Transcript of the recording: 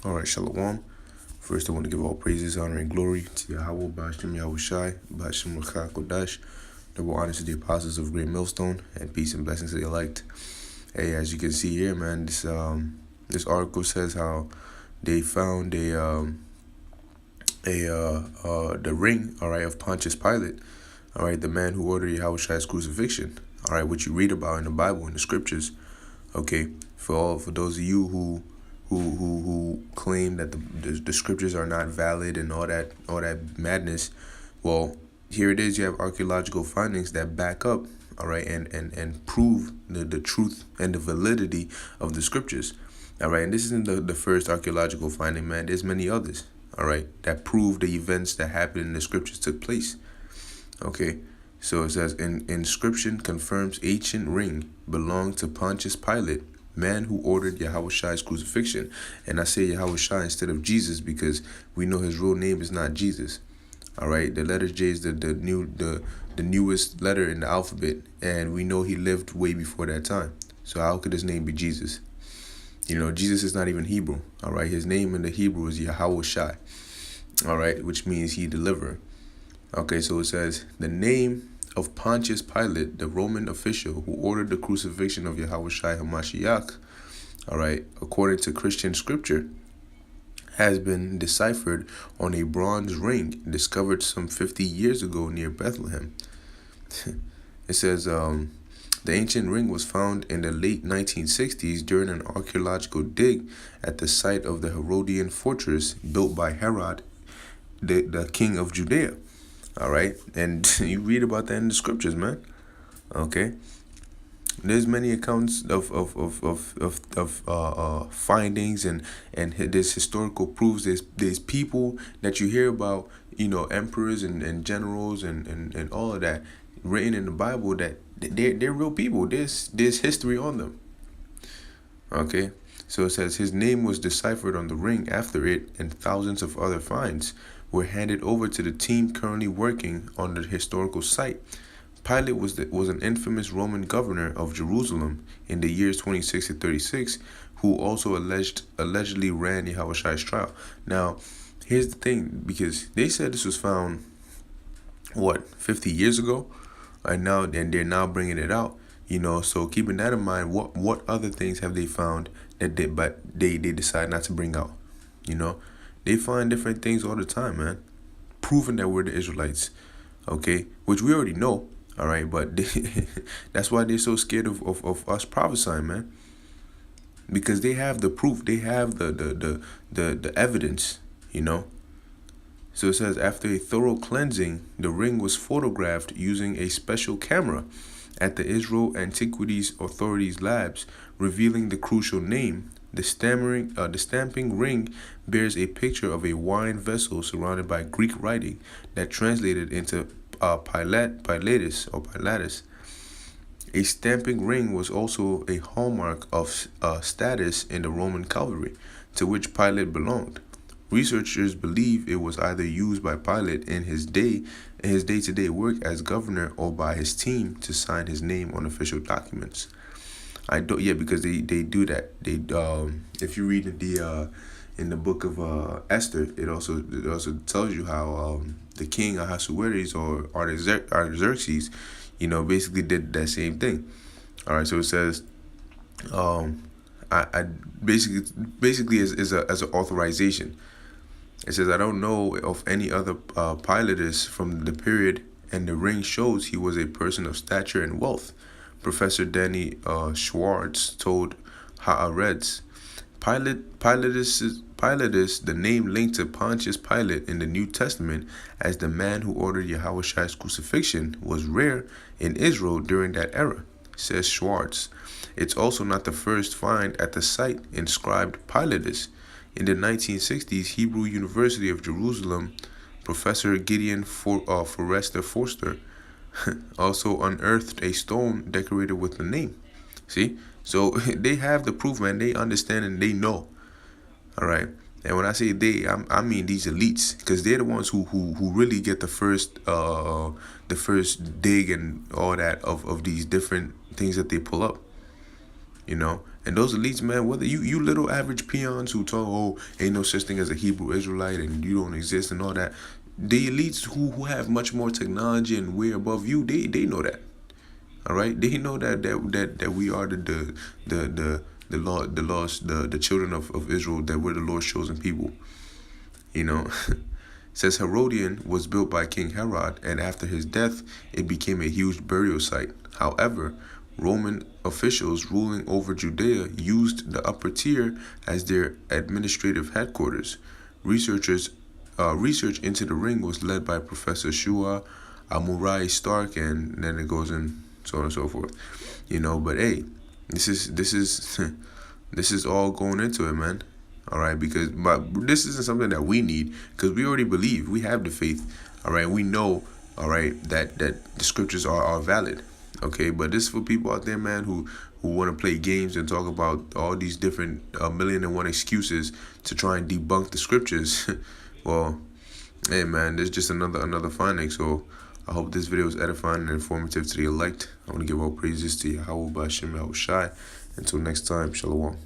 All right, Shalom. First, I want to give all praises, honor, and glory to Yahweh, Ba'ashem Yahushai, Ba'ashem Rakha Kodash. Double honor to the apostles of Great Millstone, and peace and blessings to the elect. Hey, as you can see here, man, this article says how they found the ring, all right, of Pontius Pilate, all right, the man who ordered Yahushua's crucifixion, all right, which you read about in the Bible in the scriptures. Okay, for those of you who claim that the scriptures are not valid and all that madness, well, here it is. You have archaeological findings that back up, all right, and prove the truth and the validity of the scriptures, all right. And this isn't the first archaeological finding, man. There's many others, all right, that prove the events that happened in the scriptures took place. Okay, so it says, inscription confirms ancient ring belonged to Pontius Pilate, man who ordered Yahushua's crucifixion. And I say Yahushua instead of Jesus because we know his real name is not Jesus. All right, the letter J is the newest letter in the alphabet, and we know he lived way before that time. So how could his name be Jesus? You know, Jesus is not even Hebrew. All right, his name in the Hebrew is Yahushua. All right, which means he deliverer. Okay, so it says, the name of Pontius Pilate, the Roman official who ordered the crucifixion of Yahushua HaMashiach, all right, according to Christian scripture, has been deciphered on a bronze ring discovered some 50 years ago near Bethlehem. It says, the ancient ring was found in the late 1960s during an archaeological dig at the site of the Herodian fortress built by Herod, the king of Judea. All right, and you read about that in the scriptures, man. Okay, there's many accounts of findings and there's historical proofs. There's people that you hear about, you know, emperors and generals and all of that written in the Bible that they're real people. There's history on them. Okay, so it says his name was deciphered on the ring after it, and thousands of other finds were handed over to the team currently working on the historical site. Pilate was an infamous Roman governor of Jerusalem in the years 26 to 36, who also allegedly ran Yahushua's trial. Now, here's the thing, because they said this was found, 50 years ago, and they're now bringing it out. You know, so keeping that in mind, what other things have they found that they decide not to bring out? You know, they find different things all the time, man, proving that we're the Israelites, okay, which we already know, all right, but that's why they're so scared of us prophesying, man, because they have the proof, they have the evidence, you know. So it says, after a thorough cleansing, the ring was photographed using a special camera at the Israel Antiquities Authority's labs, revealing the crucial name. The stamping ring bears a picture of a wine vessel surrounded by Greek writing that translated into Pilatus. A stamping ring was also a hallmark of status in the Roman cavalry, to which Pilate belonged. Researchers believe it was either used by Pilate in his day-to-day work as governor or by his team to sign his name on official documents. Because they do that. They if you read in the book of Esther, it also tells you how the king Ahasuerus or Artaxerxes, you know, basically did that same thing. All right, so it says, I basically as an authorization. It says, I don't know of any other Pilatus from the period, and the ring shows he was a person of stature and wealth. Professor Danny Schwartz told Haaretz. Pilatus, the name linked to Pontius Pilate in the New Testament as the man who ordered Yahushua's crucifixion, was rare in Israel during that era, says Schwartz. It's also not the first find at the site inscribed Pilatus. In the 1960s, Hebrew University of Jerusalem Professor Gideon Forrester Forster also unearthed a stone decorated with the name. See? So they have the proof, man. They understand and they know. All right. And when I say they, I mean these elites, because they're the ones who really get the first dig and all that of these different things that they pull up. You know, and those elites, man, whether you little average peons who talk, oh, ain't no such thing as a Hebrew Israelite and you don't exist and all that, the elites who have much more technology and way above you, they know that. All right, they know that we are the lost the children of Israel, that we're the Lord's chosen people. You know, says Herodian was built by King Herod, and after his death, it became a huge burial site. However, Roman officials ruling over Judea used the upper tier as their administrative headquarters. Research into the ring was led by Professor Shua Amurai Stark, and then it goes in so on and so forth. You know, but hey, this is this is all going into it, man. All right, because this isn't something that we need, because we already believe, we have the faith. All right, we know, all right, that the scriptures are valid. Okay, but this is for people out there, man, who want to play games and talk about all these different million and one excuses to try and debunk the scriptures. Well, hey, man, there's just another finding. So I hope this video is edifying and informative to the elect. I want to give all praises to Yahweh B'Shem Yahushai. Until next time, Shalom.